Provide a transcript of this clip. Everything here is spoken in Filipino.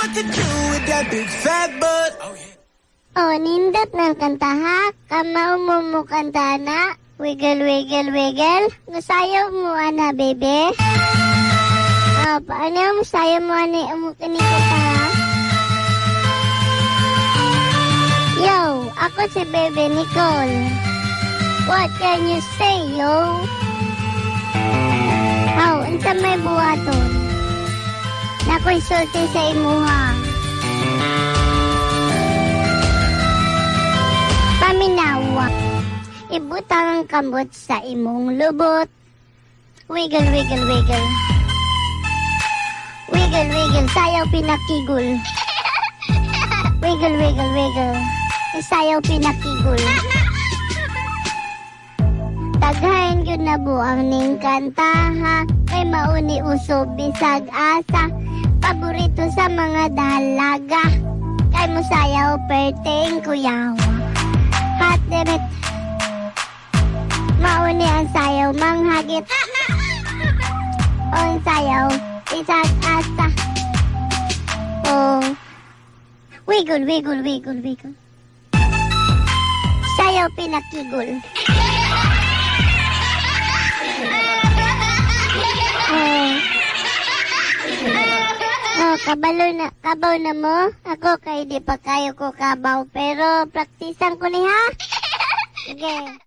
what to do with that big fat butt. Oh, nindot ng kanta ha. Kamao mo kanta na. Wiggle, wiggle, wiggle. Nasayaw mo, ana, bebe. Oh, paano mo sayaw mo, ana, kanta ha? Yo, ako si Bebe Nicole. What can you say, yo? Oh, unsa may buhaton? Nakoy sulti sa imuha. Paminawa. Ibutang ang kamot sa imong lubot. Wiggle, wiggle, wiggle. Wiggle, wiggle. Sayaw pinakigul. Wiggle, wiggle, wiggle. Sayaw pinakigul. Taghain yun na buang ning kantaha. Kay mauni uso bisag asa. Paborito sa mga dalaga. Kay musayaw perting kuyawa. Hot dirit. Mauni ang sayaw manghagit. Ang sayaw bisag asa. Oh. Wiggle, wiggle, wiggle, wiggle. Sayaw pinakigul. Kabaw na mo? Ako kay di pa kayo ko kabaw, pero praktisan ko ni ha? Sige.